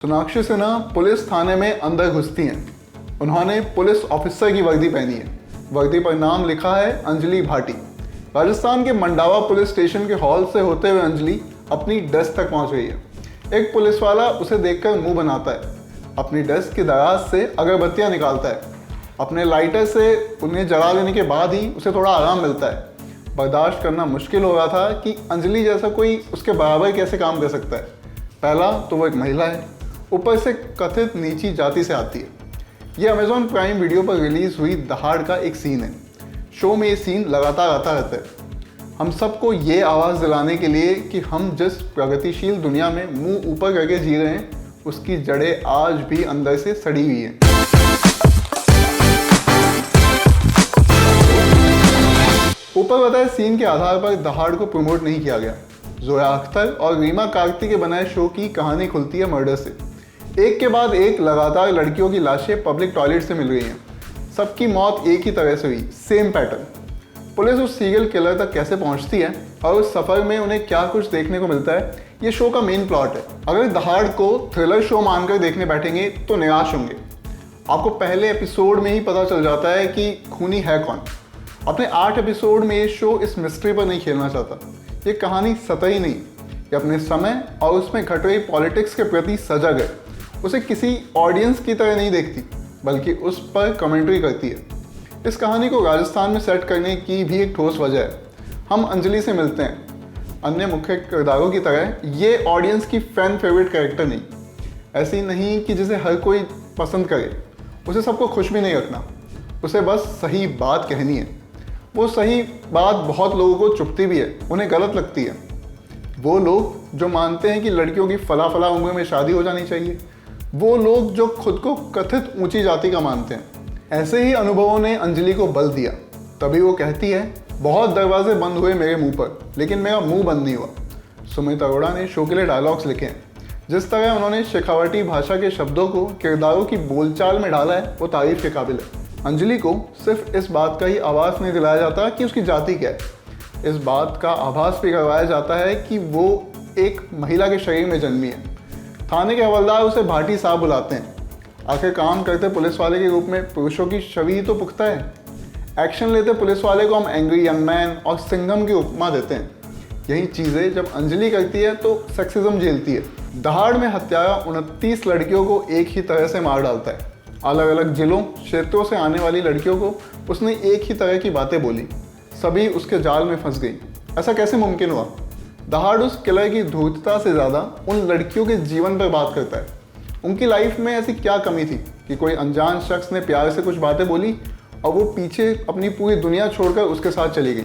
Sonakshi Sinha police थाने में अंदर घुसती हैं। उन्होंने पुलिस ऑफिसर की वर्दी पहनी है। वर्दी पर नाम लिखा है अंजलि भाटी। राजस्थान के मंडावा पुलिस स्टेशन के हॉल से होते हुए अंजलि अपनी डेस्क तक पहुंच गई है। एक पुलिस वाला उसे देखकर मुंह बनाता है। अपनी डेस्क की दराज से अगरबत्तियां निकालता है। अपने लाइटर से उन्हें जला लेने के बाद ही उसे थोड़ा आराम मिलता है। बर्दाश्त करना मुश्किल हो रहा था कि अंजलि जैसा कोई उसके बराबर कैसे काम कर सकता है। पहला तो वो एक महिला है, ऊपर से कथित नीची जाति से आती है। ये अमेजॉन प्राइम वीडियो पर रिलीज हुई दहाड़ का एक सीन है। शो में ये सीन लगातार आता रहता है, हम सबको ये आवाज़ दिलाने के लिए कि हम जिस प्रगतिशील दुनिया में मुंह ऊपर करके जी रहे हैं उसकी जड़ें आज भी अंदर से सड़ी हुई हैं। ऊपर बताए सीन के आधार पर दहाड़ को प्रमोट नहीं किया गया। जोया अख्तर और रीमा कार्ती के बनाए शो की कहानी खुलती है मर्डर से। एक के बाद एक लगातार लड़कियों की लाशें पब्लिक टॉयलेट से मिल रही हैं। सबकी मौत एक ही तरह से हुई, सेम पैटर्न। पुलिस उस सीरियल किलर तक कैसे पहुंचती है और उस सफ़र में उन्हें क्या कुछ देखने को मिलता है, ये शो का मेन प्लॉट है। अगर दहाड़ को थ्रिलर शो मानकर देखने बैठेंगे तो निराश होंगे। आपको पहले एपिसोड में ही पता चल जाता है कि खूनी है कौन। अपने 8 एपिसोड में ये शो इस मिस्ट्री पर नहीं खेलना चाहता। ये कहानी सतही नहीं, ये अपने समय और उसमें घट रही पॉलिटिक्स के प्रति सजग है। उसे किसी ऑडियंस की तरह नहीं देखती, बल्कि उस पर कमेंट्री करती है। इस कहानी को राजस्थान में सेट करने की भी एक ठोस वजह है। हम अंजलि से मिलते हैं। अन्य मुख्य किरदारों की तरह ये ऑडियंस की फैन फेवरेट कैरेक्टर नहीं। ऐसी नहीं कि जिसे हर कोई पसंद करे। उसे सबको खुश भी नहीं रखना। उसे बस सही बात कहनी है। वो सही बात बहुत लोगों को चुभती भी है, उन्हें गलत लगती है। वो लोग जो मानते हैं कि लड़कियों की फला फला उम्र में शादी हो जानी चाहिए, वो लोग जो खुद को कथित ऊंची जाति का मानते हैं। ऐसे ही अनुभवों ने अंजलि को बल दिया। तभी वो कहती है, बहुत दरवाजे बंद हुए मेरे मुंह पर, लेकिन मेरा मुंह बंद नहीं हुआ। सुमित अरोड़ा ने शो के लिए डायलॉग्स लिखे हैं। जिस तरह उन्होंने शेखावटी भाषा के शब्दों को किरदारों की बोलचाल में डाला है, वो तारीफ के काबिल है। अंजलि को सिर्फ इस बात का ही आभास नहीं दिलाया जाता कि उसकी जाति क्या है, इस बात का आभास भी करवाया जाता है कि वो एक महिला के शरीर में जन्मी है। थाने के हवलदार उसे भाटी साहब बुलाते हैं। आखिर काम करते पुलिस वाले के रूप में पुरुषों की छवि तो पुख्ता है। एक्शन लेते पुलिस वाले को हम एंग्री यंग मैन और सिंघम की उपमा देते हैं। यही चीज़ें जब अंजलि करती है तो सेक्सिज्म झेलती है। दहाड़ में हत्यारा 29 लड़कियों को एक ही तरह से मार डालता है। अलग अलग जिलों क्षेत्रों से आने वाली लड़कियों को उसने एक ही तरह की बातें बोली। सभी उसके जाल में फंस गई। ऐसा कैसे मुमकिन हुआ? दहाड़ उस किलर की धूर्तता से ज़्यादा उन लड़कियों के जीवन पर बात करता है। उनकी लाइफ में ऐसी क्या कमी थी कि कोई अनजान शख्स ने प्यार से कुछ बातें बोली और वो पीछे अपनी पूरी दुनिया छोड़कर उसके साथ चली गई।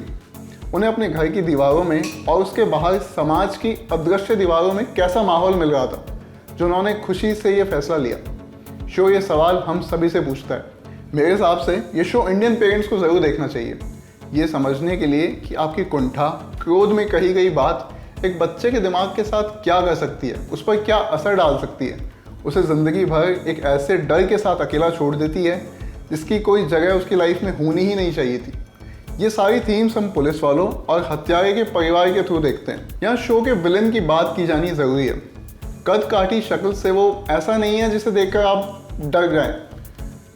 उन्हें अपने घर की दीवारों में और उसके बाहर समाज की अदृश्य दीवारों में कैसा माहौल मिल रहा था जो उन्होंने खुशी से ये फैसला लिया। शो ये सवाल हम सभी से पूछता है। मेरे हिसाब से ये शो इंडियन पेरेंट्स को ज़रूर देखना चाहिए, ये समझने के लिए कि आपकी कुंठा क्रोध में कही गई बात एक बच्चे के दिमाग के साथ क्या कर सकती है, उस पर क्या असर डाल सकती है। उसे ज़िंदगी भर एक ऐसे डर के साथ अकेला छोड़ देती है जिसकी कोई जगह उसकी लाइफ में होनी ही नहीं चाहिए थी। ये सारी थीम्स हम पुलिस वालों और हत्यारे के परिवार के थ्रू देखते हैं। यहाँ शो के विलेन की बात की जानी ज़रूरी है। कद काठी शक्ल से वो ऐसा नहीं है जिसे देखकर आप डर जाएं।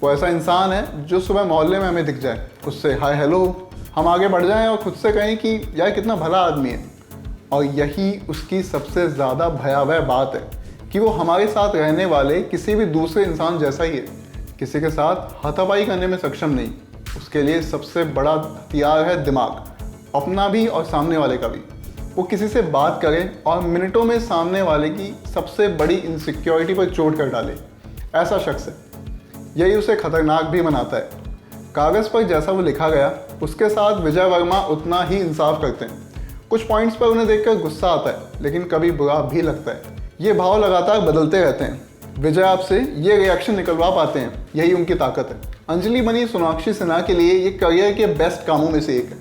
वो ऐसा इंसान है जो सुबह मोहल्ले में हमें दिख जाए, उससे हाय हेलो हम आगे बढ़ जाएं और खुद से कहें कि यार कितना भला आदमी है। और यही उसकी सबसे ज़्यादा भयावह बात है कि वो हमारे साथ रहने वाले किसी भी दूसरे इंसान जैसा ही है। किसी के साथ हाथापाई करने में सक्षम नहीं। उसके लिए सबसे बड़ा हथियार है दिमाग, अपना भी और सामने वाले का भी। वो किसी से बात करे और मिनटों में सामने वाले की सबसे बड़ी इनसिक्योरिटी पर चोट कर डाले, ऐसा शख्स है। यही उसे खतरनाक भी बनाता है। कागज़ पर जैसा वो लिखा गया उसके साथ विजय वर्मा उतना ही इंसाफ करते हैं। कुछ पॉइंट्स पर उन्हें देखकर गुस्सा आता है, लेकिन कभी बुरा भी लगता है। ये भाव लगातार बदलते रहते हैं। विजय आपसे ये रिएक्शन निकलवा पाते हैं, यही उनकी ताकत है। अंजलि बनी सोनाक्षी सिन्हा के लिए ये करियर के बेस्ट कामों में से एक है।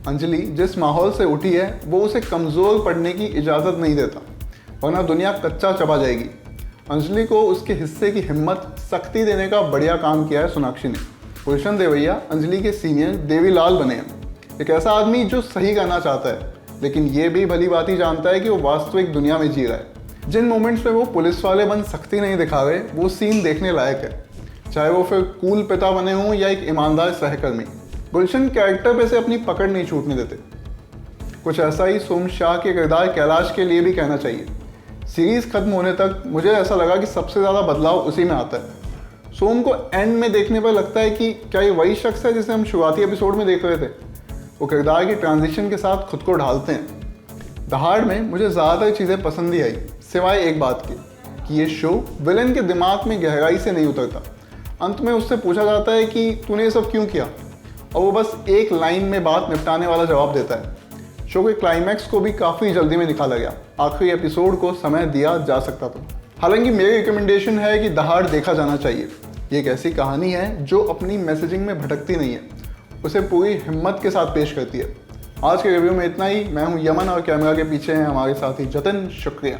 अंजलि जिस माहौल से उठी है वो उसे कमज़ोर पड़ने की इजाज़त नहीं देता, वरना दुनिया कच्चा चबा जाएगी। अंजलि को उसके हिस्से की हिम्मत, सख्ती देने का बढ़िया काम किया है सोनाक्षी ने। गुलशन देवैया अंजलि के सीनियर देवीलाल बने हैं। एक ऐसा आदमी जो सही करना चाहता है, लेकिन ये भी भली बात ही जानता है कि वो वास्तविक दुनिया में जी रहा है। जिन मोमेंट्स में वो पुलिस वाले बन सख्ती नहीं दिखा रहे, वो सीन देखने लायक है, चाहे वो फिर कूल पिता बने हों या एक ईमानदार सहकर्मी। गुलशन कैरेक्टर पे से अपनी पकड़ नहीं छूटने देते। कुछ ऐसा ही सोम शाह के किरदार कैलाश के लिए भी कहना चाहिए। सीरीज खत्म होने तक मुझे ऐसा लगा कि सबसे ज़्यादा बदलाव उसी में आता है। सोम को एंड में देखने पर लगता है कि क्या ये वही शख्स है जिसे हम शुरुआती एपिसोड में देख रहे थे। वो किरदार की ट्रांजिशन के साथ खुद को ढालते हैं। दहाड़ में मुझे ज़्यादातर चीज़ें पसंद ही आई, सिवाय एक बात की कि ये शो विलन के दिमाग में गहराई से नहीं उतरता। अंत में उससे पूछा जाता है कि तूने ये सब क्यों किया, और वो बस एक लाइन में बात निपटाने वाला जवाब देता है। शो के क्लाइमैक्स को भी काफ़ी जल्दी में निकाला गया, आखिरी एपिसोड को समय दिया जा सकता था। हालांकि मेरी रिकमेंडेशन है कि दहाड़ देखा जाना चाहिए। ये एक ऐसी कहानी है जो अपनी मैसेजिंग में भटकती नहीं है, उसे पूरी हिम्मत के साथ पेश करती है। आज के रिव्यू में इतना ही। मैं हूं यमन और कैमरा के पीछे हैं हमारे साथी जतिन। शुक्रिया।